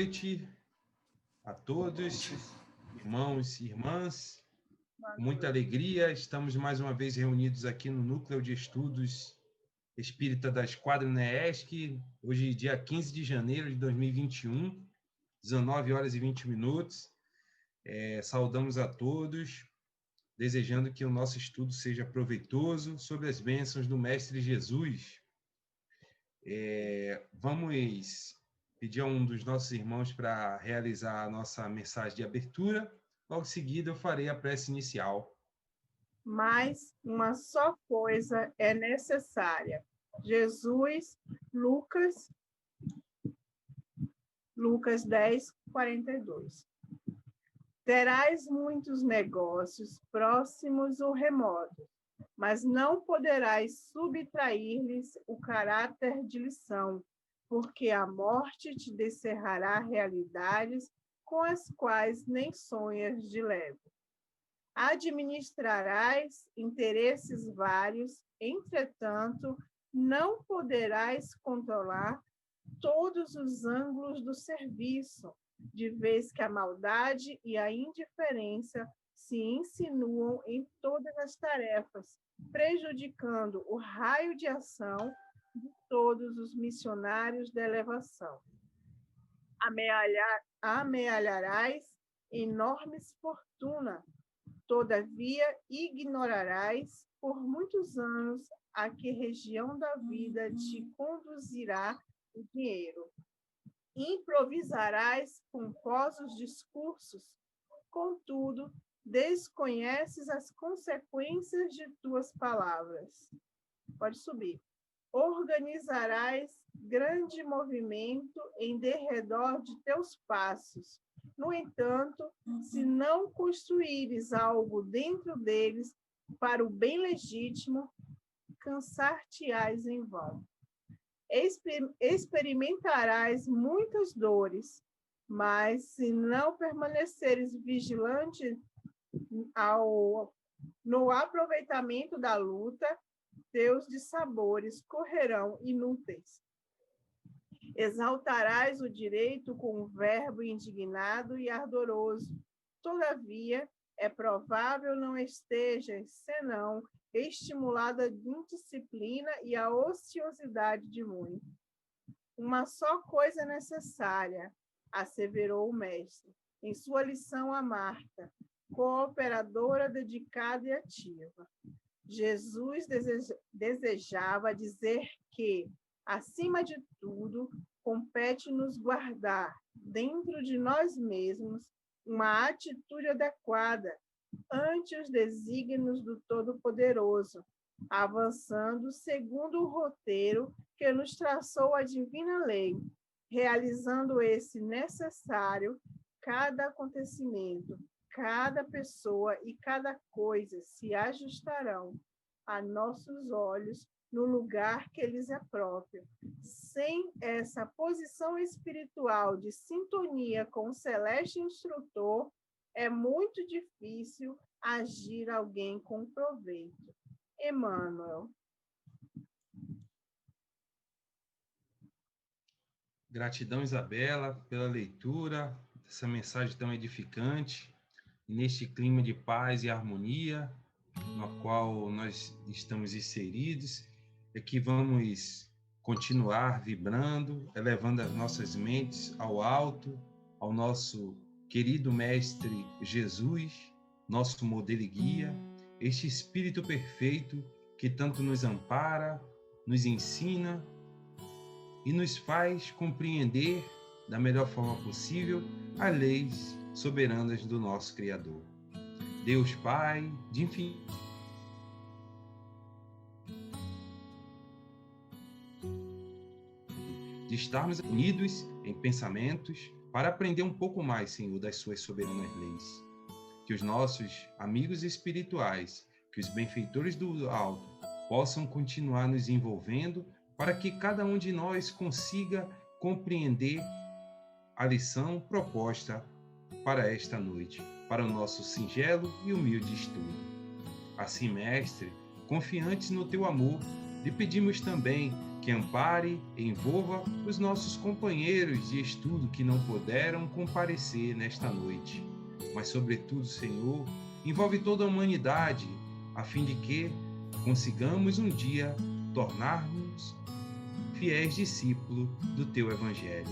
noite a todos, irmãos e irmãs. Com muita alegria, estamos mais uma vez reunidos aqui no Núcleo de Estudos Espírita da Esquadra UNESC, hoje dia 15 de janeiro de 2021, 19 horas e 20 minutos. Saudamos a todos, desejando que o nosso estudo seja proveitoso, sob as bênçãos do Mestre Jesus. Vamos pedir a um dos nossos irmãos para realizar a nossa mensagem de abertura. Logo em seguida, eu farei a prece inicial. Mas uma só coisa é necessária. Jesus, Lucas 10, 42. Terás muitos negócios próximos ou remotos, mas não poderás subtrair-lhes o caráter de lição, porque a morte te descerrará realidades com as quais nem sonhas de leve. Administrarás interesses vários, entretanto, não poderás controlar todos os ângulos do serviço, de vez que a maldade e a indiferença se insinuam em todas as tarefas, prejudicando o raio de ação de todos os missionários da elevação. Amealharás enormes fortunas, todavia ignorarás por muitos anos a que região da vida te conduzirá o dinheiro. Improvisarás pomposos discursos, contudo, desconheces as consequências de tuas palavras. Pode subir. Organizarás grande movimento em derredor de teus passos. No entanto, se não construíres algo dentro deles para o bem legítimo, cansar-te-ás em vão. Experimentarás muitas dores, mas se não permaneceres vigilante no aproveitamento da luta, teus dissabores correrão inúteis. Exaltarás o direito com um verbo indignado e ardoroso. Todavia, é provável não estejas, senão estimulada a indisciplina e a ociosidade de muito. Uma só coisa é necessária, asseverou o mestre, em sua lição a Marta, cooperadora dedicada e ativa. Jesus desejava dizer que, acima de tudo, compete-nos guardar, dentro de nós mesmos, uma atitude adequada ante os desígnios do Todo-Poderoso, avançando segundo o roteiro que nos traçou a divina lei, realizando esse necessário, cada acontecimento, cada pessoa e cada coisa se ajustarão a nossos olhos no lugar que lhes é próprio. Sem essa posição espiritual de sintonia com o celeste instrutor, é muito difícil agir alguém com proveito. Emmanuel. Gratidão, Isabela, pela leitura dessa mensagem tão edificante, neste clima de paz e harmonia no qual nós estamos inseridos, é que vamos continuar vibrando, elevando as nossas mentes ao alto, ao nosso querido Mestre Jesus, nosso modelo e guia, este Espírito perfeito que tanto nos ampara, nos ensina e nos faz compreender da melhor forma possível as leis soberanas do nosso Criador. Deus Pai, de infinito, de estarmos unidos em pensamentos para aprender um pouco mais, Senhor, das suas soberanas leis. Que os nossos amigos espirituais, que os benfeitores do alto, possam continuar nos envolvendo para que cada um de nós consiga compreender a lição proposta para esta noite, para o nosso singelo e humilde estudo. Assim, Mestre, confiantes no teu amor, lhe pedimos também que que ampare e envolva os nossos companheiros de estudo que não puderam comparecer nesta noite. Mas, sobretudo, Senhor, envolve toda a humanidade, a fim de que consigamos um dia tornar-nos fiéis discípulos do Teu Evangelho.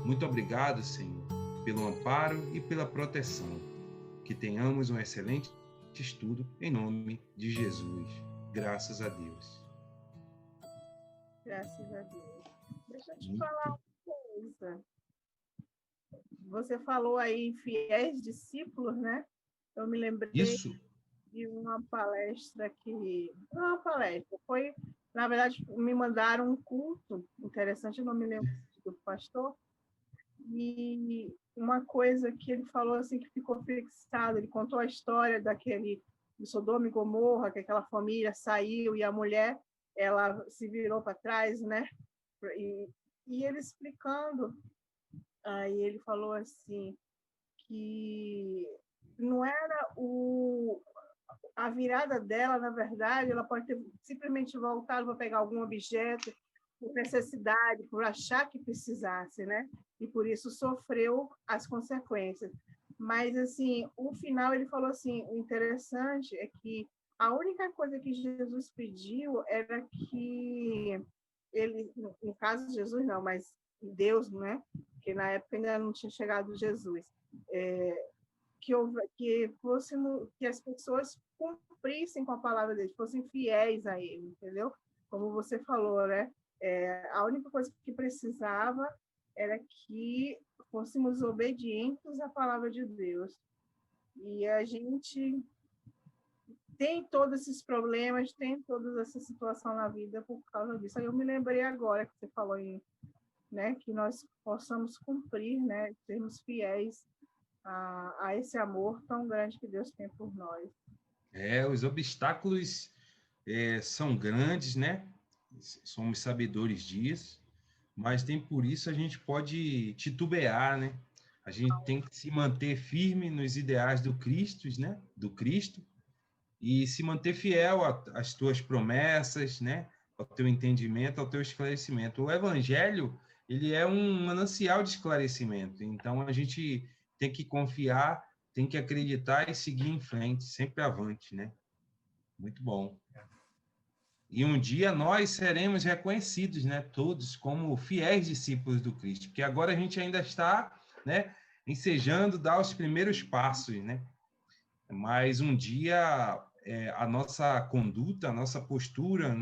Muito obrigado, Senhor, pelo amparo e pela proteção. Que tenhamos um excelente estudo em nome de Jesus. Graças a Deus. Graças a Deus. Deixa eu te falar uma coisa. Você falou aí fiéis discípulos, né? Eu me lembrei de uma palestra que... Não é uma palestra, foi... Na verdade, me mandaram um culto interessante, eu não me lembro do pastor, e uma coisa que ele falou assim que ficou fixado, ele contou a história de Sodoma e Gomorra, que aquela família saiu e a mulher, ela se virou para trás, né? E ele explicando, aí ele falou assim, que não era a virada dela, na verdade, ela pode ter simplesmente voltado para pegar algum objeto por necessidade, por achar que precisasse, né? E por isso sofreu as consequências. Mas, assim, o final, ele falou assim, o interessante é que a única coisa que Jesus pediu era que ele, no caso de Jesus não, mas Deus, né? Porque na época ainda não tinha chegado Jesus, que as pessoas cumprissem com a palavra dele, fossem fiéis a ele, entendeu? Como você falou, né? A única coisa que precisava era que fôssemos obedientes à palavra de Deus. E a gente tem todos esses problemas, tem toda essa situação na vida por causa disso. Aí eu me lembrei agora que você falou né, que nós possamos cumprir, né, sermos fiéis a esse amor tão grande que Deus tem por nós. Os obstáculos são grandes, né? Somos sabedores disso, mas nem por isso a gente pode titubear, né? A gente tem que se manter firme nos ideais do Cristo, né? Do Cristo, e se manter fiel às tuas promessas, né? Ao teu entendimento, ao teu esclarecimento. O Evangelho, ele é um manancial de esclarecimento. Então, a gente tem que confiar, tem que acreditar e seguir em frente, sempre avante, né? Muito bom. E um dia nós seremos reconhecidos, né? Todos como fiéis discípulos do Cristo, porque agora a gente ainda está, né? Ensejando dar os primeiros passos, né? Mas um dia a nossa conduta, a nossa postura,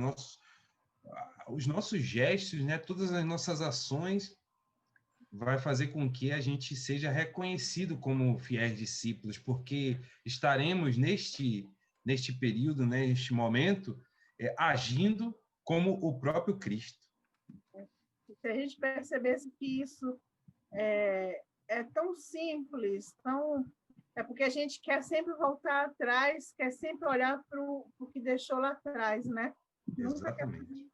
os nossos gestos, né, todas as nossas ações vai fazer com que a gente seja reconhecido como fiéis discípulos, porque estaremos neste período, né, neste momento, agindo como o próprio Cristo. Se a gente percebesse que isso é tão simples, é porque a gente quer sempre voltar atrás, quer sempre olhar para o que deixou lá atrás, né? Exatamente.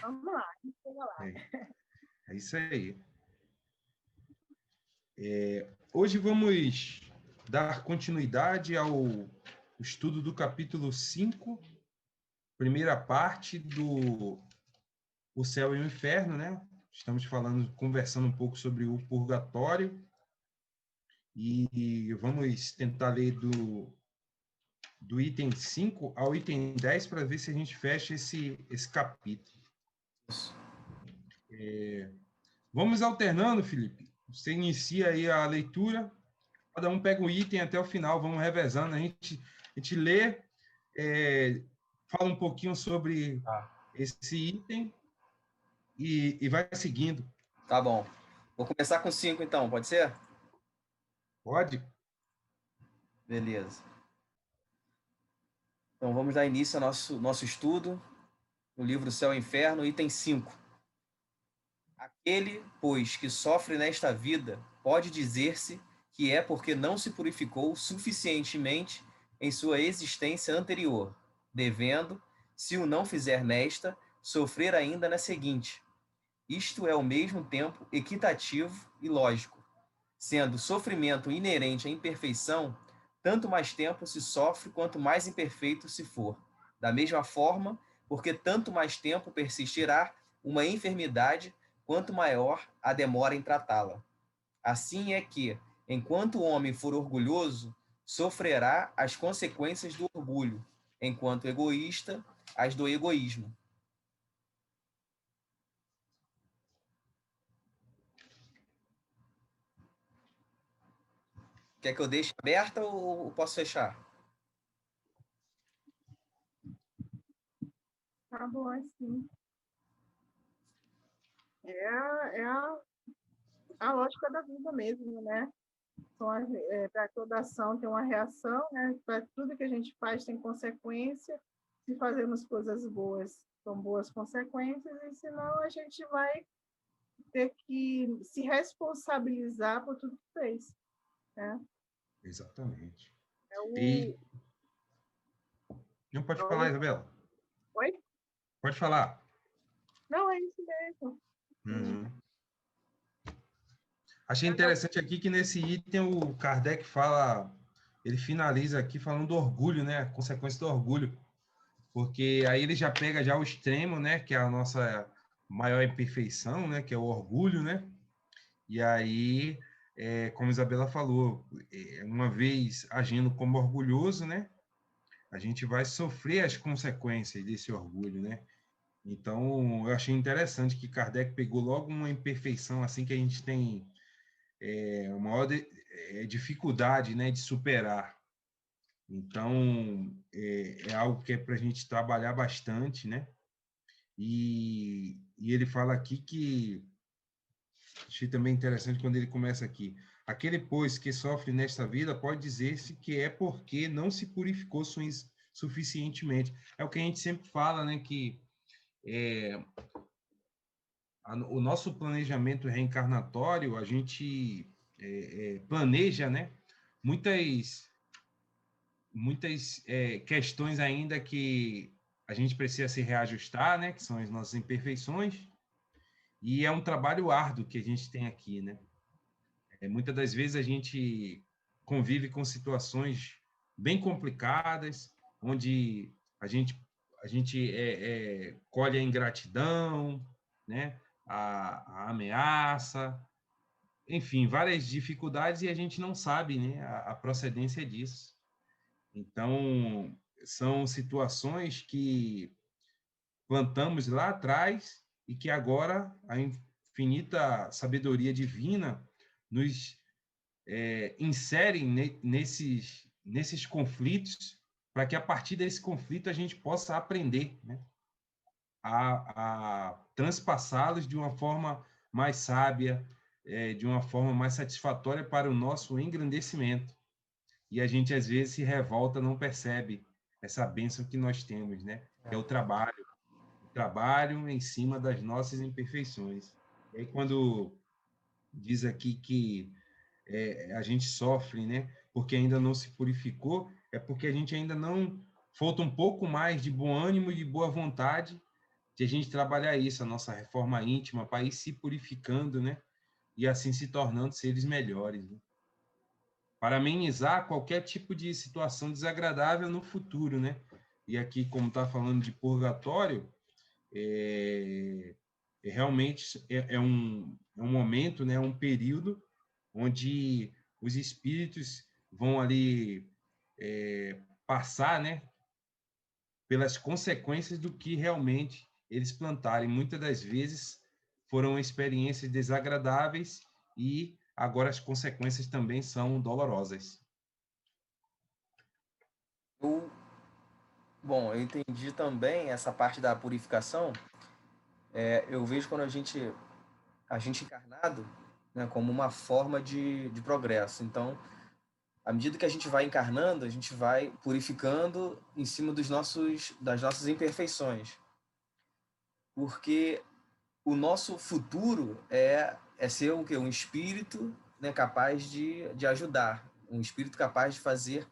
Vamos lá, vamos lá. É isso aí. Hoje vamos dar continuidade ao estudo do capítulo 5, primeira parte do O Céu e o Inferno, né? Estamos conversando um pouco sobre o purgatório e vamos tentar ler do item 5 ao item 10 para ver se a gente fecha esse capítulo. Vamos alternando, Felipe. Você inicia aí a leitura, cada um pega um item até o final, vamos revezando. A gente lê, fala um pouquinho sobre esse item e vai seguindo. Tá bom. Vou começar com 5, então, pode ser? Pode? Beleza. Então, vamos dar início ao nosso estudo no livro Céu e Inferno, item 5. Aquele, pois, que sofre nesta vida, pode dizer-se que é porque não se purificou suficientemente em sua existência anterior, devendo, se o não fizer nesta, sofrer ainda na seguinte. Isto é ao mesmo tempo equitativo e lógico. Sendo sofrimento inerente à imperfeição, tanto mais tempo se sofre quanto mais imperfeito se for. Da mesma forma, porque tanto mais tempo persistirá uma enfermidade, quanto maior a demora em tratá-la. Assim é que, enquanto o homem for orgulhoso, sofrerá as consequências do orgulho, enquanto egoísta, as do egoísmo. Quer que eu deixe aberta ou posso fechar? Tá bom, assim. É a lógica da vida mesmo, né? Para toda ação tem uma reação, né? Para tudo que a gente faz tem consequência. Se fazemos coisas boas, são boas consequências, e senão a gente vai ter que se responsabilizar por tudo que fez, né? Exatamente. É o... E não pode falar, Oi? Isabela. Oi? Pode falar. Não, é isso mesmo. Uhum. Achei interessante aqui que nesse item o Kardec fala, ele finaliza aqui falando do orgulho, né? A consequência do orgulho. Porque aí ele já pega já o extremo, né? Que é a nossa maior imperfeição, né? Que é o orgulho, né? E aí, como a Isabela falou, uma vez agindo como orgulhoso, né? A gente vai sofrer as consequências desse orgulho, né? Então, eu achei interessante que Kardec pegou logo uma imperfeição assim que a gente tem uma maior dificuldade, né, de superar. Então, é algo que é para a gente trabalhar bastante, né? E ele fala aqui que, achei também interessante quando ele começa aqui, aquele, pois, que sofre nesta vida pode dizer-se que é porque não se purificou suficientemente. É o que a gente sempre fala, né, que o nosso planejamento reencarnatório, a gente planeja, né, muitas questões ainda que a gente precisa se reajustar, né, que são as nossas imperfeições, e é um trabalho árduo que a gente tem aqui, né? Muitas das vezes a gente convive com situações bem complicadas, onde a gente colhe a ingratidão, né? A ameaça, enfim, várias dificuldades e a gente não sabe, né? A procedência disso. Então, são situações que plantamos lá atrás e que agora a infinita sabedoria divina nos insere nesses conflitos para que a partir desse conflito a gente possa aprender, né, a transpassá-los de uma forma mais sábia, de uma forma mais satisfatória para o nosso engrandecimento. E a gente às vezes se revolta, não percebe essa bênção que nós temos, né? Que é o trabalho em cima das nossas imperfeições. E aí quando diz aqui que a gente sofre, né? Porque ainda não se purificou, é porque a gente ainda não falta um pouco mais de bom ânimo e de boa vontade de a gente trabalhar isso, a nossa reforma íntima, para ir se purificando, né? E assim se tornando seres melhores, né? Para amenizar qualquer tipo de situação desagradável no futuro, né? E aqui, como está falando de purgatório, realmente é um momento, né? Um período onde os espíritos vão ali passar, né? Pelas consequências do que realmente eles plantarem. Muitas das vezes foram experiências desagradáveis e agora as consequências também são dolorosas. Bom, eu entendi também essa parte da purificação. Eu vejo quando a gente encarnado, né, como uma forma de progresso. Então, à medida que a gente vai encarnando, a gente vai purificando em cima das nossas imperfeições. Porque o nosso futuro é ser o quê? Um espírito, né, capaz de ajudar, um espírito capaz de fazer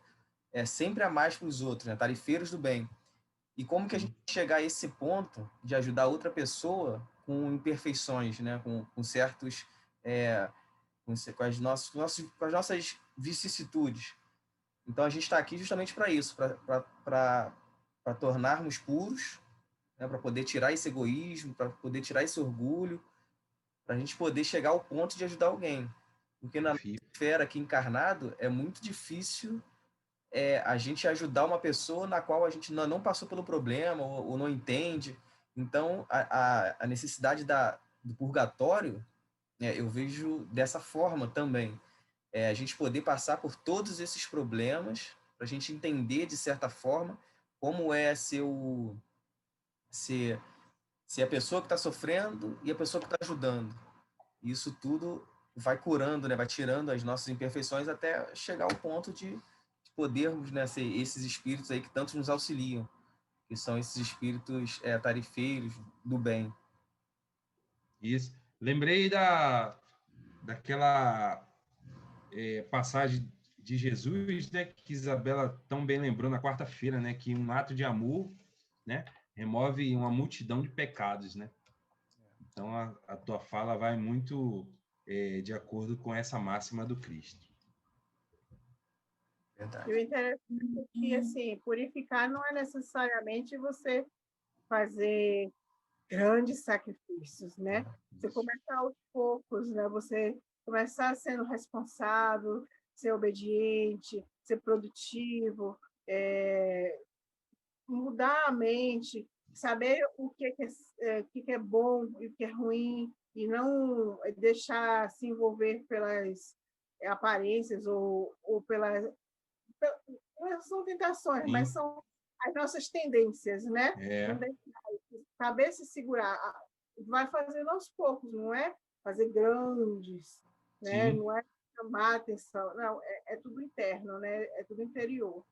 sempre a mais para os outros, né, tarifeiros do bem. E como que a gente chegar a esse ponto de ajudar outra pessoa com imperfeições, né, com certos com as nossas vicissitudes. Então a gente está aqui justamente para isso, para tornarmos puros, né, para poder tirar esse egoísmo, para poder tirar esse orgulho, para a gente poder chegar ao ponto de ajudar alguém. Porque na esfera aqui encarnado é muito difícil a gente ajudar uma pessoa na qual a gente não passou pelo problema ou não entende. Então, a necessidade do purgatório, eu vejo dessa forma também. A gente poder passar por todos esses problemas, para a gente entender, de certa forma, como é ser a pessoa que está sofrendo e a pessoa que está ajudando. Isso tudo vai curando, né? Vai tirando as nossas imperfeições até chegar ao ponto de podermos, né, ser esses espíritos aí que tanto nos auxiliam, que são esses espíritos tarifeiros do bem. Isso. Lembrei daquela passagem de Jesus, né, que Isabela tão bem lembrou na quarta-feira, né, que um ato de amor, né, remove uma multidão de pecados, né? Então a tua fala vai muito de acordo com essa máxima do Cristo. Verdade. E o interessante é que, assim, purificar não é necessariamente você fazer grandes sacrifícios, né? Você começar aos poucos, né? Você começar sendo responsável, ser obediente, ser produtivo, mudar a mente, saber o que é bom e o que é ruim, e não deixar se envolver pelas aparências ou pelas... Não são tentações, Sim. mas são as nossas tendências, né? Saber se segurar. Vai fazendo aos poucos, não é fazer grandes, né? Não é chamar atenção, não, é tudo interno, né? É tudo interior.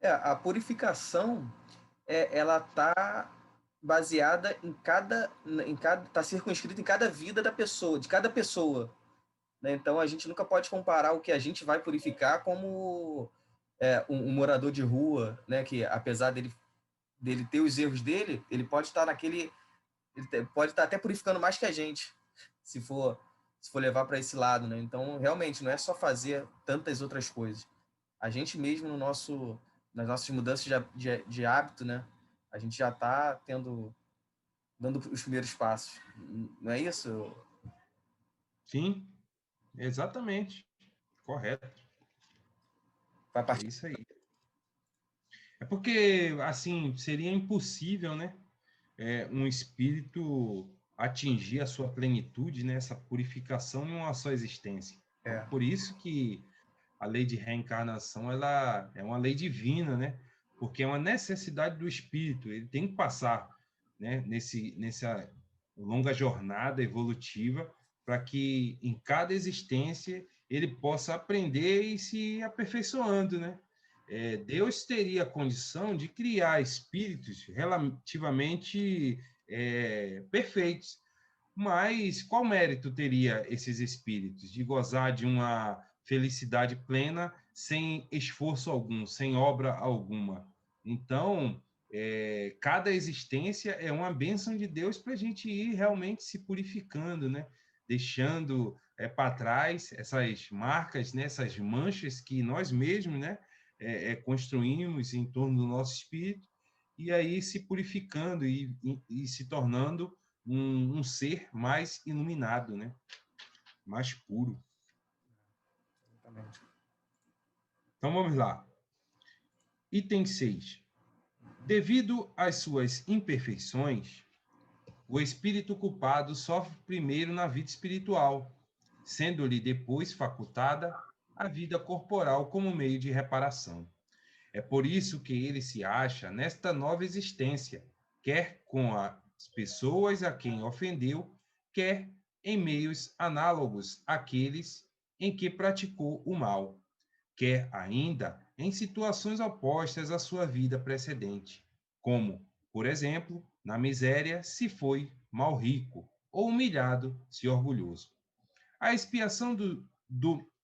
A purificação, ela está baseada está circunscrita em cada vida da pessoa, de cada pessoa, né? Então a gente nunca pode comparar o que a gente vai purificar como um morador de rua, né? Que apesar dele ter os erros dele, ele pode estar pode estar até purificando mais que a gente, se for levar para esse lado, né? Então realmente não é só fazer tantas outras coisas. A gente mesmo nas nossas mudanças de hábito, né? A gente já está dando os primeiros passos. Não é isso? Sim, exatamente. Correto. É isso aí. É porque, assim, seria impossível, né? Um espírito atingir a sua plenitude, né? Essa purificação em uma só existência. Por isso que a lei de reencarnação, ela é uma lei divina, né? Porque é uma necessidade do espírito. Ele tem que passar, né? Nessa longa jornada evolutiva para que em cada existência ele possa aprender e se aperfeiçoando, né? Deus teria a condição de criar espíritos relativamente perfeitos, mas qual mérito teria esses espíritos de gozar de uma felicidade plena sem esforço algum, sem obra alguma? Então, cada existência é uma bênção de Deus para a gente ir realmente se purificando, né? Deixando para trás essas marcas, né? Essas manchas que nós mesmos, né? Construímos em torno do nosso espírito, e aí se purificando e se tornando um ser mais iluminado, né? Mais puro. Exatamente. Então vamos lá. Item 6. Devido às suas imperfeições, o espírito culpado sofre primeiro na vida espiritual, sendo-lhe depois facultada a vida corporal como meio de reparação. É por isso que ele se acha nesta nova existência, quer com as pessoas a quem ofendeu, quer em meios análogos àqueles em que praticou o mal, quer ainda em situações opostas à sua vida precedente, como, por exemplo, na miséria se foi mal rico, ou humilhado se orgulhoso. A expiação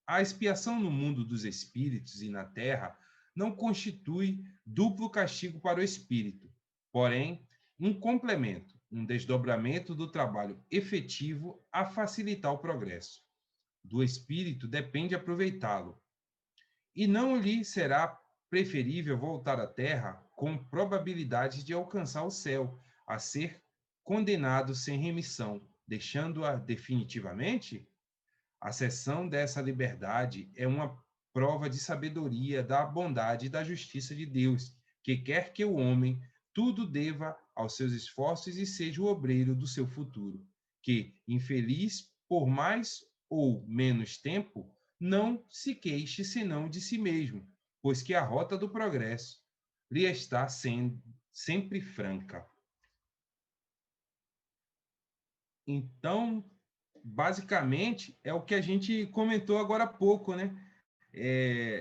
a expiação no mundo dos espíritos e na terra não constitui duplo castigo para o espírito, porém, um complemento, um desdobramento do trabalho efetivo a facilitar o progresso. Do espírito depende aproveitá-lo. E não lhe será preferível voltar à terra com probabilidade de alcançar o céu, a ser condenado sem remissão, deixando-a definitivamente? A cessão dessa liberdade é uma prova de sabedoria, da bondade e da justiça de Deus, que quer que o homem tudo deva aos seus esforços e seja o obreiro do seu futuro, que, infeliz por mais ou menos tempo, não se queixe senão de si mesmo, pois que a rota do progresso lhe está sendo sempre franca. Então, basicamente, é o que a gente comentou agora há pouco, né?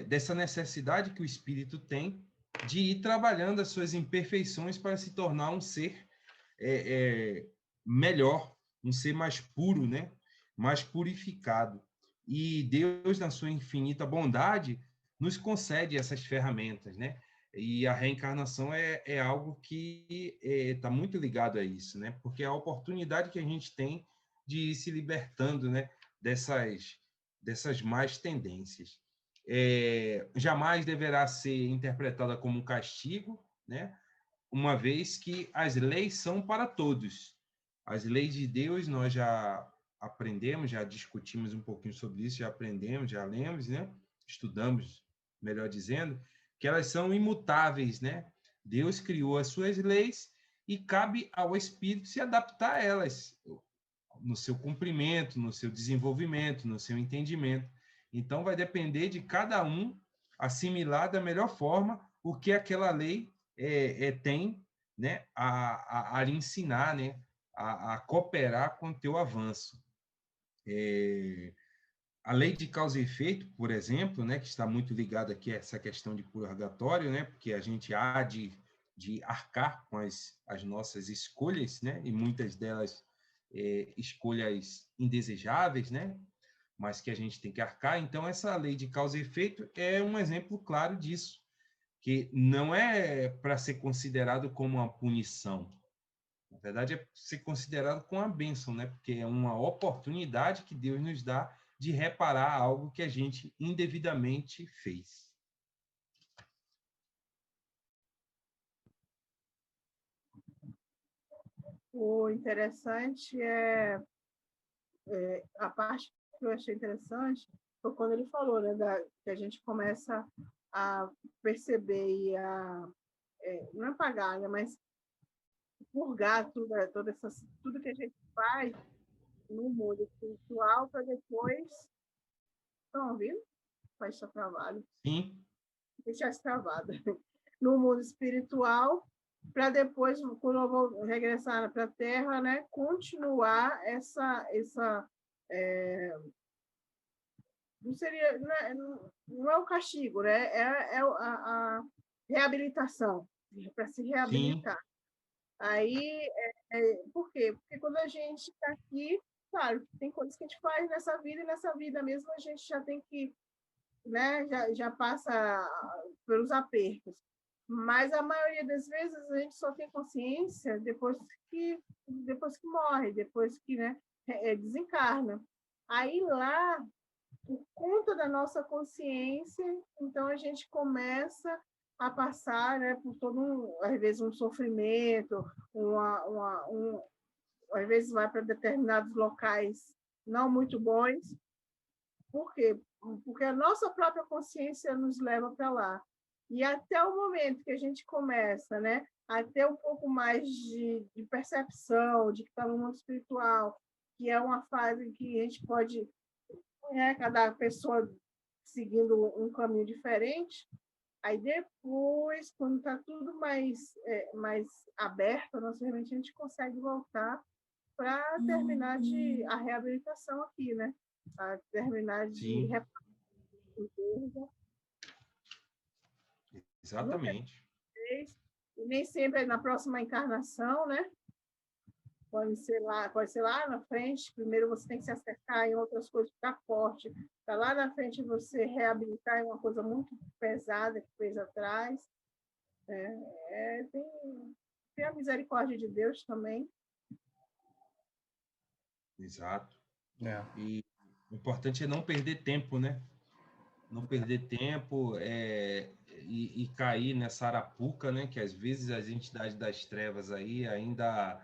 Dessa necessidade que o espírito tem de ir trabalhando as suas imperfeições para se tornar um ser melhor, um ser mais puro, né? Mais purificado. E Deus, na sua infinita bondade, nos concede essas ferramentas, né? E a reencarnação é algo que está muito ligado a isso, né? Porque é a oportunidade que a gente tem de ir se libertando, né? Dessas más tendências. Jamais deverá ser interpretada como um castigo, né? Uma vez que as leis são para todos. As leis de Deus nós já aprendemos, já discutimos um pouquinho sobre isso, já aprendemos, já lemos, né? Estudamos, melhor dizendo, que elas são imutáveis, né? Deus criou as suas leis e cabe ao espírito se adaptar a elas, no seu cumprimento, no seu desenvolvimento, no seu entendimento. Então, vai depender de cada um assimilar da melhor forma o que aquela lei tem, né, a lhe ensinar, né, a cooperar com o teu avanço. A lei de causa e efeito, por exemplo, né, que está muito ligada aqui a essa questão de purgatório, né, porque a gente há de arcar com as nossas escolhas, né, e muitas delas escolhas indesejáveis, né, mas que a gente tem que arcar. Então, essa lei de causa e efeito é um exemplo claro disso, que não é para ser considerado como uma punição. Na verdade, é ser considerado como uma bênção, né? Porque é uma oportunidade que Deus nos dá de reparar algo que a gente indevidamente fez. O interessante a parte que eu achei interessante foi quando ele falou, né, que a gente começa a perceber e não é pagar, né, mas purgar tudo que a gente faz no mundo espiritual para depois. Estão ouvindo? Vai estar travado. Sim. Deixar travado. No mundo espiritual, para depois, quando eu vou regressar para a Terra, né, continuar não seria, não é o castigo, né? A reabilitação, para se Sim. reabilitar. Aí, por quê? Porque quando a gente está aqui, claro, tem coisas que a gente faz nessa vida, e nessa vida mesmo a gente já tem que, né, já passa pelos apertos. Mas a maioria das vezes a gente só tem consciência depois que morre, depois que, né, desencarna. Aí lá, por conta da nossa consciência, então a gente começa a passar, né, por às vezes um sofrimento, às vezes vai para determinados locais não muito bons. Por quê? Porque a nossa própria consciência nos leva para lá. E até o momento que a gente começa, né, a ter um pouco mais de percepção de que está no mundo espiritual, que é uma fase em que a gente pode, cada pessoa seguindo um caminho diferente. Aí depois, quando está tudo mais aberto, nossa mente, a gente consegue voltar para terminar a reabilitação aqui, né? Para terminar de Sim. reparar. Exatamente. E nem sempre é na próxima encarnação, né? Pode ser lá na frente. Primeiro você tem que se acertar em outras coisas, ficar forte. Para lá na frente você reabilitar em uma coisa muito pesada que fez atrás. Tem a misericórdia de Deus também. Exato. E o importante é não perder tempo, né? Não perder tempo e cair nessa arapuca, né, que às vezes as entidades das trevas aí ainda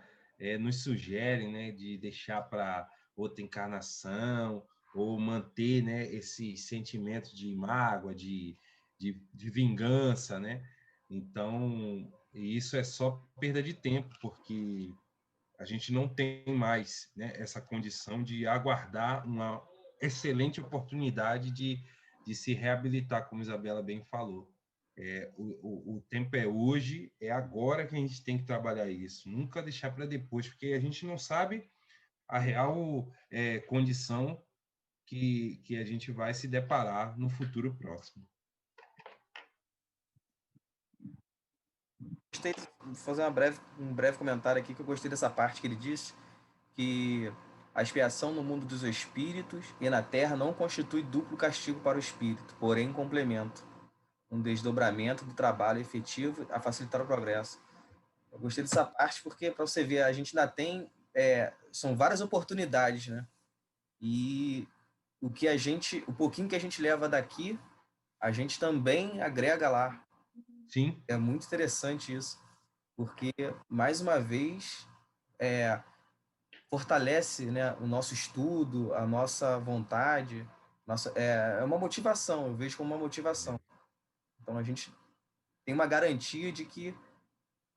nos sugerem, né, de deixar para outra encarnação, ou manter, né, esse sentimento de mágoa, de vingança, né? Então, isso é só perda de tempo, porque a gente não tem mais, né, essa condição de aguardar uma excelente oportunidade de se reabilitar, como Isabela bem falou. O tempo é hoje, é agora que a gente tem que trabalhar isso, nunca deixar para depois, porque a gente não sabe a real condição que a gente vai se deparar no futuro próximo. Gostei de fazer um breve comentário aqui, que eu gostei dessa parte que ele disse, que a expiação no mundo dos espíritos e na terra não constitui duplo castigo para o espírito, porém complemento, um desdobramento do trabalho efetivo a facilitar o progresso. Eu gostei dessa parte porque, para você ver, a gente ainda tem, são várias oportunidades, né? E o pouquinho que a gente leva daqui, a gente também agrega lá. Sim. É muito interessante isso, porque, mais uma vez, fortalece, né, o nosso estudo, a nossa vontade, é uma motivação, eu vejo como uma motivação. Então, a gente tem uma garantia de que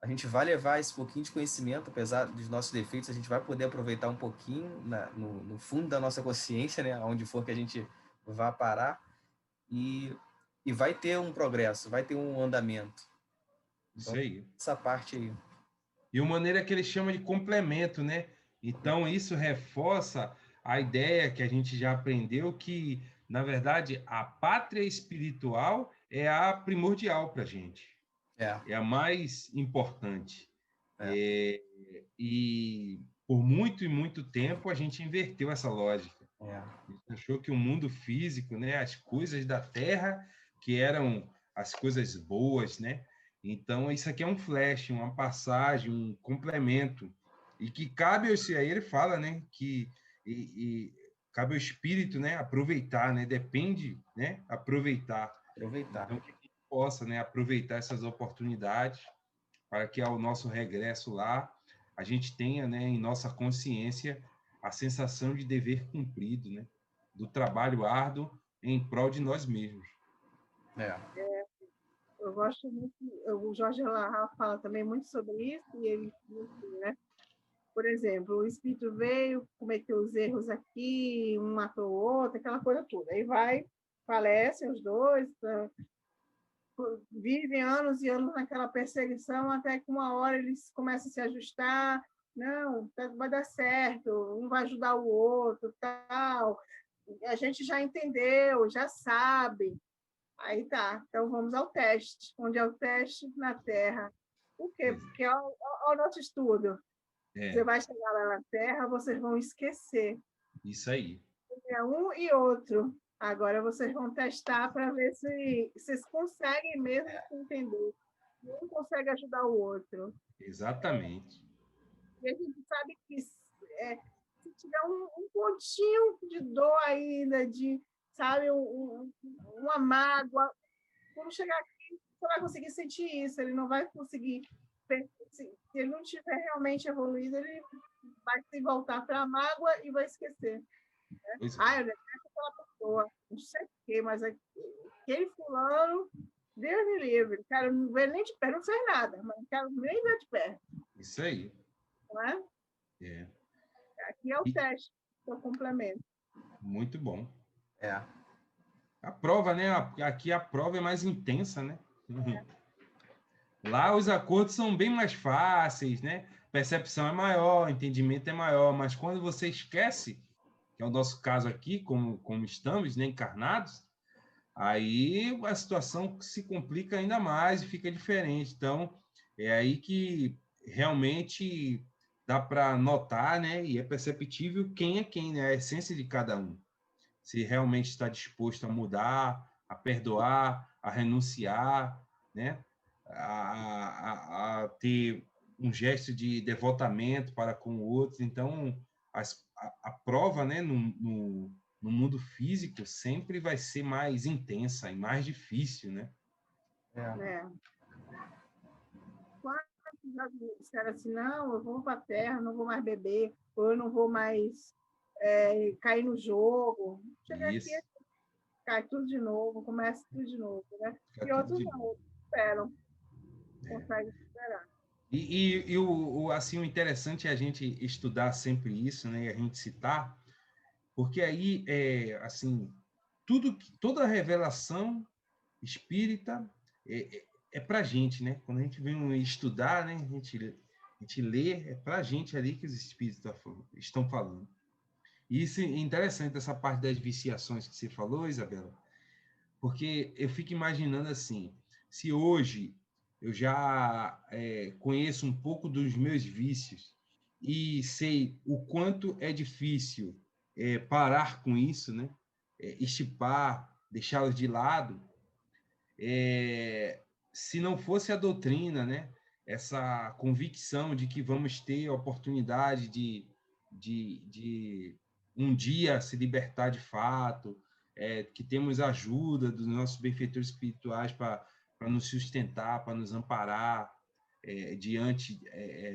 a gente vai levar esse pouquinho de conhecimento, apesar dos nossos defeitos, a gente vai poder aproveitar um pouquinho no fundo da nossa consciência, né, onde for que a gente vá parar, e vai ter um progresso, vai ter um andamento. Então, isso aí. essa parte aí. E uma maneira que ele chama de complemento, né? Então, isso reforça a ideia que a gente já aprendeu que, na verdade, a pátria espiritual é a primordial para a gente. É a mais importante. E por muito e muito tempo a gente inverteu essa lógica. A gente achou que o mundo físico, né, as coisas da Terra, que eram as coisas boas, né? Então, isso aqui é um flash, uma passagem, um complemento. E que cabe, aí ele fala, né, que cabe ao espírito, né, aproveitar, né? Depende, né, aproveitar. Então, que a gente possa, né, aproveitar essas oportunidades para que ao nosso regresso lá a gente tenha, né, em nossa consciência a sensação de dever cumprido, né, do trabalho árduo em prol de nós mesmos. Eu gosto muito, o Jorge Larra fala também muito sobre isso, e ele, né? Por exemplo, o espírito veio, cometeu os erros aqui, um matou o outro, aquela coisa toda. Aí vai, falecem os dois, vivem anos e anos naquela perseguição, até que uma hora eles começam a se ajustar, não, vai dar certo, um vai ajudar o outro, tal. A gente já entendeu, já sabe. Aí tá, então vamos ao teste. Onde é o teste? Na Terra. Por quê? Porque olha o nosso estudo. Você vai chegar lá na Terra, vocês vão esquecer. Isso aí. É um e outro. Agora vocês vão testar para ver se vocês conseguem mesmo entender. Um consegue ajudar o outro. Exatamente. E a gente sabe que se tiver um pontinho de dor ainda, de, sabe, uma mágoa, quando chegar aqui, você vai conseguir sentir isso. Ele não vai conseguir. Se ele não tiver realmente evoluído, ele vai se voltar para a mágoa e vai esquecer. Né? Eu detesto aquela pessoa, não sei o quê, mas aquele fulano, Deus me livre, quero não ver nem de perto, não fez nada, mas não quero nem ver de perto. Isso aí. Não é? Aqui é o teste, o complemento. Muito bom. A prova, né? Aqui a prova é mais intensa, né? Lá os acordos são bem mais fáceis, né? Percepção é maior, entendimento é maior, mas quando você esquece, que é o nosso caso aqui, como estamos, né, encarnados, aí a situação se complica ainda mais e fica diferente. Então, é aí que realmente dá para notar, né, e é perceptível quem é quem, né, a essência de cada um. Se realmente está disposto a mudar, a perdoar, a renunciar, né, a ter um gesto de devotamento para com o outro. Então, a prova, né, no mundo físico sempre vai ser mais intensa e mais difícil, né? Né? Quantos já disseram assim, não, eu vou para a terra, não vou mais beber, ou eu não vou mais cair no jogo. Chega aqui, Isso. cai tudo de novo, começa tudo de novo, né? Fica E tudo outros de não, novo. outros esperam, conseguem superar. Assim, o interessante é a gente estudar sempre isso, né? E a gente citar, porque aí, assim, toda a revelação espírita é para a gente, né? Quando a gente vem estudar, né? A gente lê, é para a gente ali que os espíritos estão falando. E isso é interessante, essa parte das viciações que você falou, Isabela, porque eu fico imaginando assim, se hoje eu já conheço um pouco dos meus vícios e sei o quanto é difícil parar com isso, né? Estipar, deixá-los de lado, se não fosse a doutrina, né? Essa convicção de que vamos ter a oportunidade de um dia se libertar de fato, que temos ajuda dos nossos benfeitores espirituais para nos sustentar, para nos amparar diante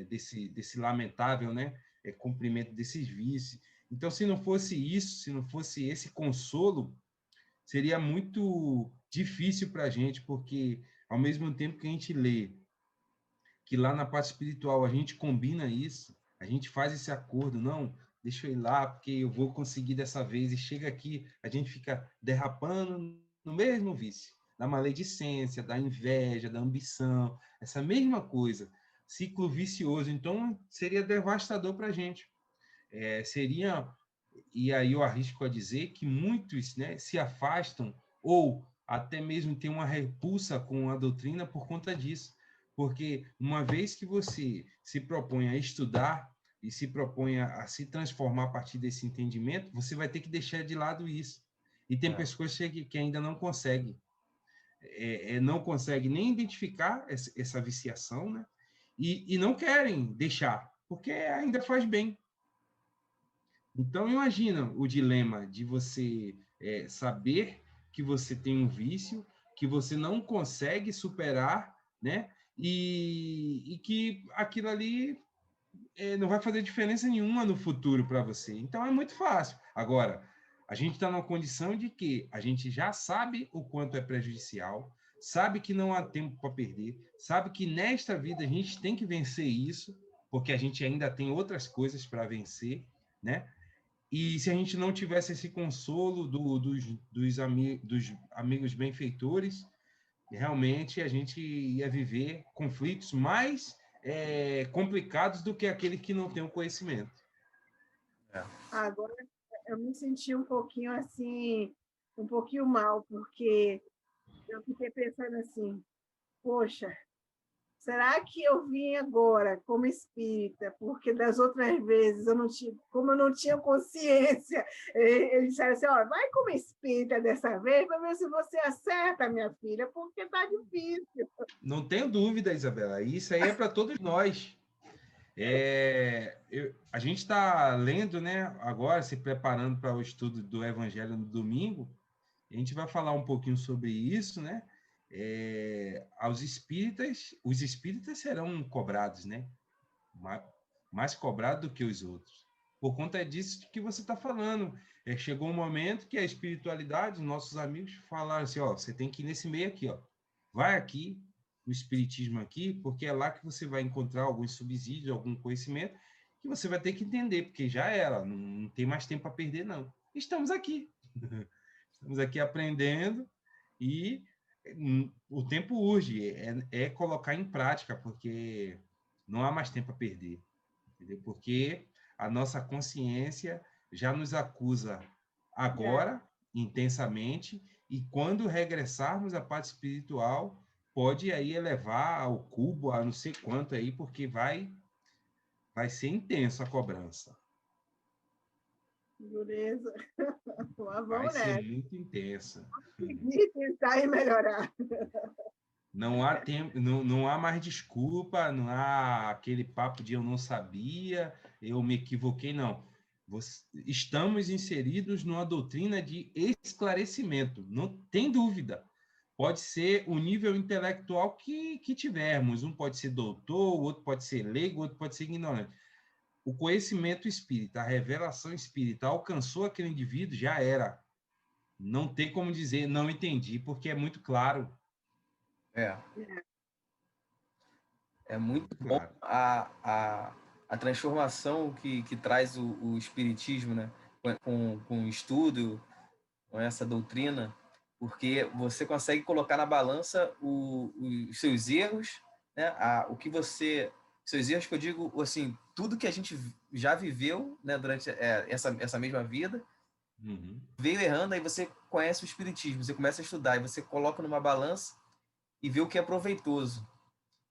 desse lamentável, né, cumprimento desses vícios. Então, se não fosse isso, se não fosse esse consolo, seria muito difícil para a gente, porque ao mesmo tempo que a gente lê que lá na parte espiritual a gente combina isso, a gente faz esse acordo, não, deixa eu ir lá porque eu vou conseguir dessa vez, e chega aqui, a gente fica derrapando no mesmo vício, da maledicência, da inveja, da ambição, essa mesma coisa, ciclo vicioso. Então seria devastador para a gente. Seria, e aí eu arrisco a dizer que muitos, né, se afastam ou até mesmo têm uma repulsa com a doutrina por conta disso. Porque uma vez que você se propõe a estudar e se propõe a se transformar a partir desse entendimento, você vai ter que deixar de lado isso. E tem pessoas que ainda não conseguem. Não conseguem nem identificar essa viciação, né? E não querem deixar, porque ainda faz bem. Então, imagina o dilema de você saber que você tem um vício, que você não consegue superar, né? E que aquilo ali não vai fazer diferença nenhuma no futuro para você. Então, é muito fácil. Agora, a gente está numa condição de que a gente já sabe o quanto é prejudicial, sabe que não há tempo para perder, sabe que nesta vida a gente tem que vencer isso, porque a gente ainda tem outras coisas para vencer, né? E se a gente não tivesse esse consolo dos amigos benfeitores, realmente a gente ia viver conflitos mais complicados do que aquele que não tem o conhecimento. Agora, eu me senti um pouquinho assim, um pouquinho mal, porque eu fiquei pensando assim, poxa, será que eu vim agora como espírita? Porque das outras vezes, como eu não tinha consciência, eles disseram assim, ó, vai como espírita dessa vez para ver se você acerta, minha filha, porque está difícil. Não tenho dúvida, Isabela. Isso aí é para todos nós. A gente está lendo, né, agora, se preparando para o estudo do Evangelho no domingo. A gente vai falar um pouquinho sobre isso, né? Os espíritas serão cobrados, né? Mais cobrados do que os outros. Por conta disso que você está falando. Chegou um momento que a espiritualidade, nossos amigos falaram assim, ó, você tem que ir nesse meio aqui, ó. Vai aqui, no espiritismo aqui, porque é lá que você vai encontrar alguns subsídios, algum conhecimento, que você vai ter que entender, porque já era, não tem mais tempo a perder, não. Estamos aqui. Estamos aqui aprendendo e o tempo urge, colocar em prática, porque não há mais tempo a perder, entendeu? Porque a nossa consciência já nos acusa agora, intensamente, e quando regressarmos à parte espiritual, pode aí elevar ao cubo, a não sei quanto aí, porque vai ser intenso a cobrança. Dureza. Vai ser muito intensa. E tentar e melhorar. Não há tempo, não há mais desculpa, não há aquele papo de eu não sabia, eu me equivoquei, não. Estamos inseridos numa doutrina de esclarecimento, não tem dúvida. pode ser o nível intelectual que tivermos. Um pode ser doutor, o outro pode ser leigo, o outro pode ser ignorante. O conhecimento espírita, a revelação espírita alcançou aquele indivíduo, já era. Não tem como dizer, não entendi, porque é muito claro. É. É muito bom Claro. a transformação que traz o Espiritismo, né? Com o estudo, com essa doutrina, porque você consegue colocar na balança os seus erros, né? O que você... Seus erros que eu digo, assim, tudo que a gente já viveu, né, durante essa mesma vida, Uhum. veio errando, aí você conhece o Espiritismo, você começa a estudar, e você coloca numa balança e vê o que é proveitoso.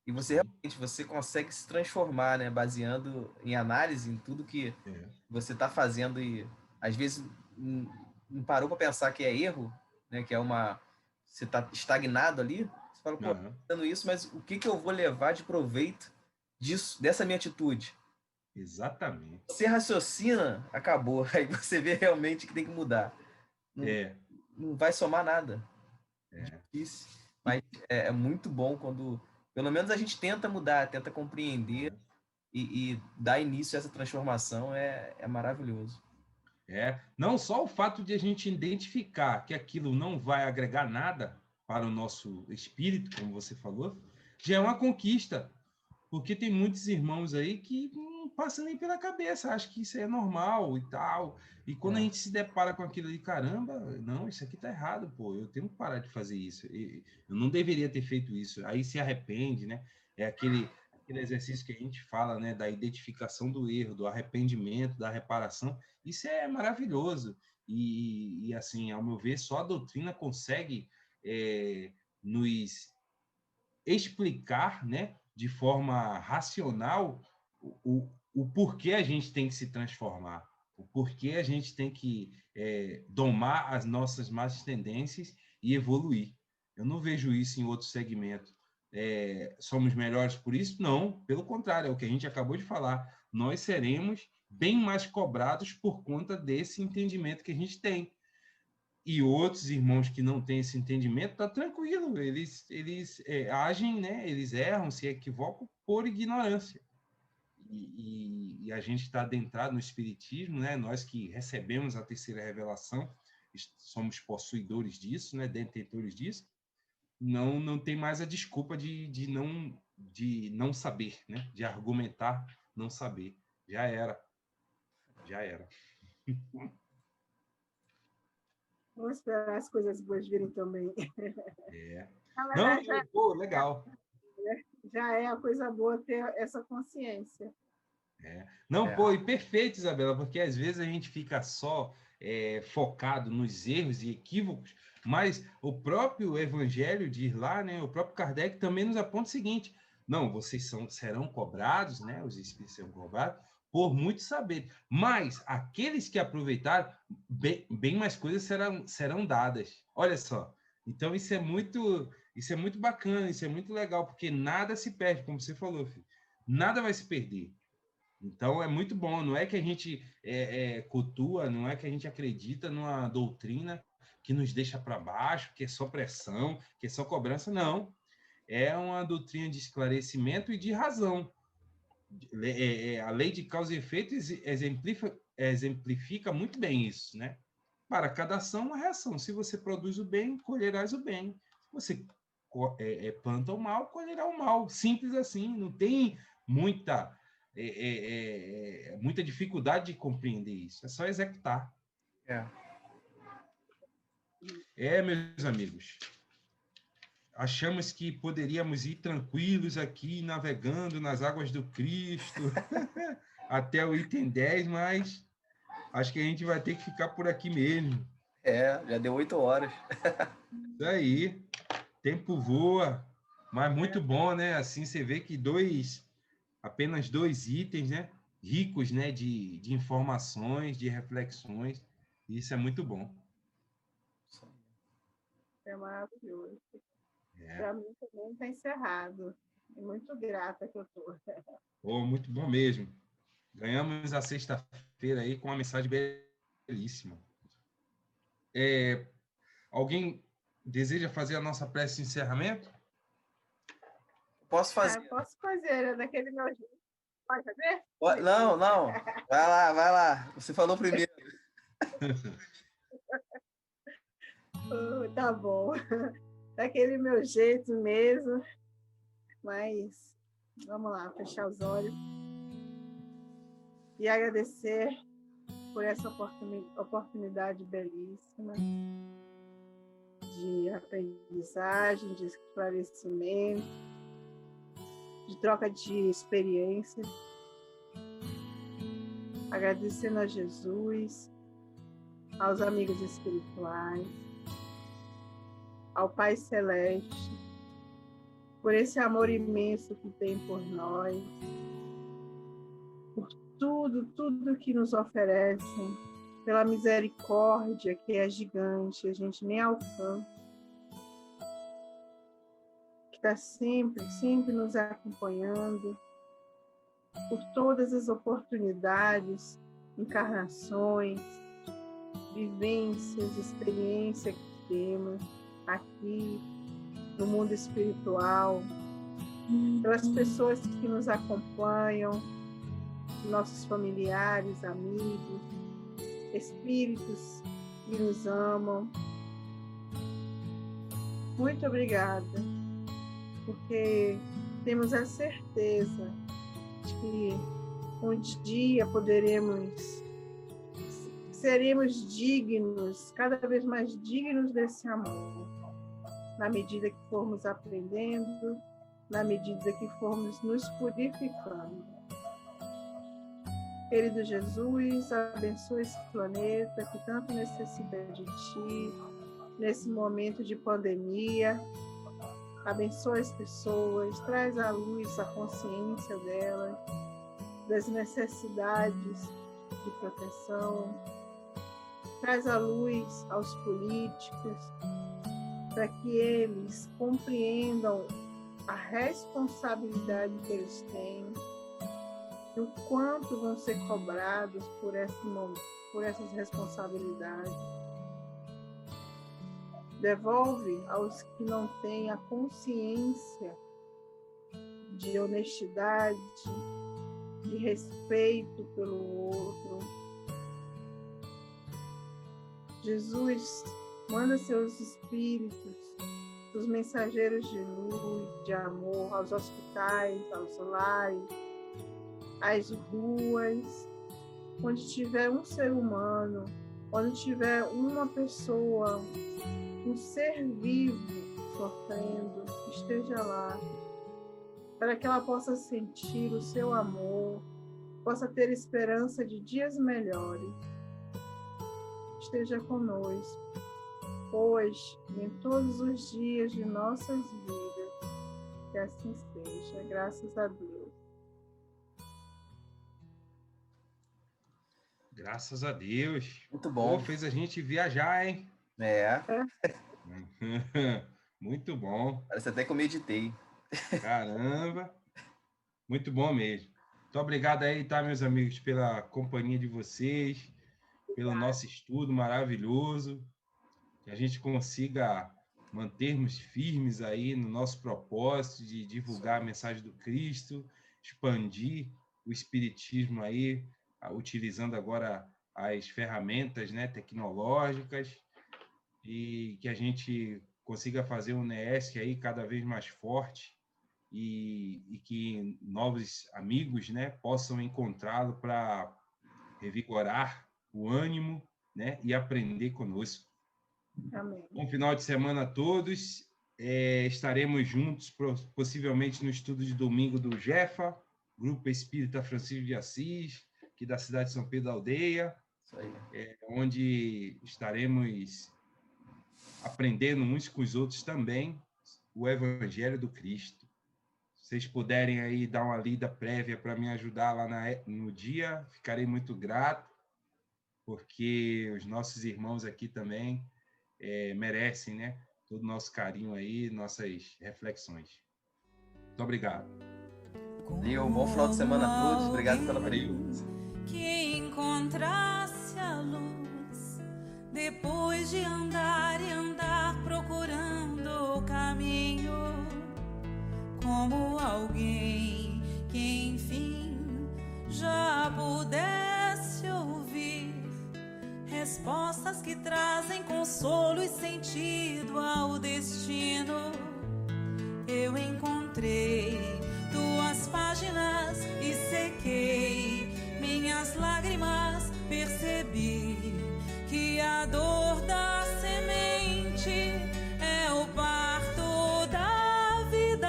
E você Sim. realmente você consegue se transformar, né? Baseando em análise, em tudo que É. você está fazendo e às vezes não parou para pensar que é erro, né? Que é uma... Você está estagnado ali. Você fala, pô, tô Uhum. fazendo isso, mas o que eu vou levar de proveito disso, dessa minha atitude? Exatamente. Você raciocina, acabou. Aí você vê realmente que tem que mudar. Não, É. não vai somar nada. É. Difícil. E, Mas é muito bom quando, pelo menos, a gente tenta mudar, tenta compreender e dar início a essa transformação é maravilhoso. não só o fato de a gente identificar que aquilo não vai agregar nada para o nosso espírito, como você falou, já é uma conquista. Porque tem muitos irmãos aí que não passam nem pela cabeça, acham que isso é normal e tal. E quando a gente se depara com aquilo ali, caramba, não, isso aqui tá errado, pô, eu tenho que parar de fazer isso. Eu não deveria ter feito isso. Aí se arrepende, né? É aquele exercício que a gente fala, né, da identificação do erro, do arrependimento, da reparação. Isso é maravilhoso. Assim, ao meu ver, só a doutrina consegue nos explicar, né, de forma racional o porquê a gente tem que se transformar, o porquê a gente tem que domar as nossas más tendências e evoluir. Eu não vejo isso em outro segmento. Somos melhores por isso? Não, pelo contrário, é o que a gente acabou de falar. Nós seremos bem mais cobrados por conta desse entendimento que a gente tem. E outros irmãos que não têm esse entendimento, tá tranquilo, eles agem, né? Eles erram, se equivocam por ignorância. E a gente está adentrado no Espiritismo, né? Nós que recebemos a terceira revelação, somos possuidores disso, né? Detentores disso, não tem mais a desculpa de não saber, né? De argumentar, não saber. Já era, já era. Vamos esperar as coisas boas virem também. É. Na Não, verdade, já, pô, legal. já é a coisa boa ter essa consciência. Não, pô, e perfeito, Isabela, porque às vezes a gente fica só focado nos erros e equívocos, mas o próprio Evangelho diz lá, né, o próprio Kardec também nos aponta o seguinte: não, vocês serão cobrados, né, os espíritos serão cobrados por muito saber, mas aqueles que aproveitaram, bem mais coisas serão dadas. Olha só, então isso é muito bacana, isso é muito legal, porque nada se perde, como você falou, filho. Nada vai se perder. Então é muito bom, não é que a gente cultua, não é que a gente acredita numa doutrina que nos deixa para baixo, que é só pressão, que é só cobrança, não. É uma doutrina de esclarecimento e de razão. A lei de causa e efeito exemplifica muito bem isso, né? Para cada ação, uma reação. Se você produz o bem, colherás o bem. Se você planta o mal, colherá o mal. Simples assim, não tem muita muita dificuldade de compreender isso. É só executar. Meus amigos, achamos que poderíamos ir tranquilos aqui, navegando nas águas do Cristo, até o item 10, mas acho que a gente vai ter que ficar por aqui mesmo. Já deu 8 horas. Isso aí, tempo voa, mas muito bom, né? Assim você vê que apenas dois itens, né? Ricos, né? De informações, de reflexões. Isso é muito bom. É maravilhoso. É. Para mim também está encerrado. E muito grata que eu estou. Muito bom mesmo. Ganhamos a sexta-feira aí com uma mensagem belíssima. Alguém deseja fazer a nossa prece de encerramento? Posso fazer? Posso fazer, é daquele meu jeito. Pode fazer? Não. Vai lá. Você falou primeiro. Tá bom. Daquele meu jeito mesmo. Mas vamos lá, fechar os olhos e agradecer por essa oportunidade belíssima de aprendizagem, de esclarecimento, de troca de experiências. Agradecendo a Jesus, aos amigos espirituais, ao Pai Celeste, por esse amor imenso que tem por nós, por tudo que nos oferecem, pela misericórdia que é gigante, a gente nem alcança, que está sempre nos acompanhando, por todas as oportunidades, encarnações, vivências, experiências que temos aqui no mundo espiritual, pelas pessoas que nos acompanham, nossos familiares, amigos, espíritos que nos amam. Muito obrigada, porque temos a certeza de que um dia seremos dignos, cada vez mais dignos desse amor, na medida que formos aprendendo, na medida que formos nos purificando. Querido Jesus, abençoa esse planeta que tanto necessita de Ti, nesse momento de pandemia. Abençoa as pessoas, traz à luz a consciência delas, das necessidades de proteção, traz à luz aos políticos, para que eles compreendam a responsabilidade que eles têm e o quanto vão ser cobrados por essas responsabilidades. Devolve aos que não têm a consciência de honestidade, de respeito pelo outro. Jesus, manda seus espíritos, os mensageiros de luz, de amor, aos hospitais, aos lares, às ruas, onde tiver um ser humano, onde tiver uma pessoa, um ser vivo sofrendo, esteja lá, para que ela possa sentir o seu amor, possa ter esperança de dias melhores. Esteja conosco, hoje e em todos os dias de nossas vidas. Que assim seja, graças a Deus. Graças a Deus. Muito bom. Pô, fez a gente viajar, hein? Muito bom. Parece até que eu meditei. Caramba. Muito bom mesmo. Muito obrigado aí, tá, meus amigos, pela companhia de vocês, pelo nosso estudo maravilhoso, que a gente consiga mantermos firmes aí no nosso propósito de divulgar a mensagem do Cristo, expandir o espiritismo aí, utilizando agora as ferramentas, né, tecnológicas, e que a gente consiga fazer um NESC aí cada vez mais forte e que novos amigos, né, possam encontrá-lo para revigorar o ânimo, né, e aprender conosco. Amém. Bom final de semana a todos. Estaremos juntos, possivelmente no estudo de domingo do Jefa, Grupo Espírita Francisco de Assis, aqui da cidade de São Pedro da Aldeia, Isso aí. onde estaremos aprendendo uns com os outros também o Evangelho do Cristo. Se vocês puderem aí dar uma lida prévia para me ajudar lá no dia, ficarei muito grato, porque os nossos irmãos aqui também merecem, né, todo o nosso carinho aí, nossas reflexões. Muito obrigado. E um bom final de semana a todos. Obrigado pela presença. Que encontrasse a luz depois de andar e andar procurando o caminho, como alguém que enfim já pudesse ouvir respostas que trazem consolo e sentido ao destino. Eu encontrei tuas páginas e sequei minhas lágrimas, percebi que a dor da semente é o parto da vida.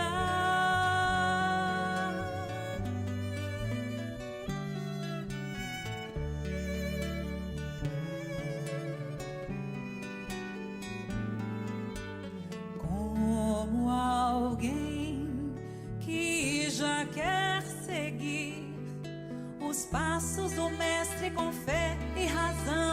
Como alguém que já quer seguir os passos do mestre com fé e razão,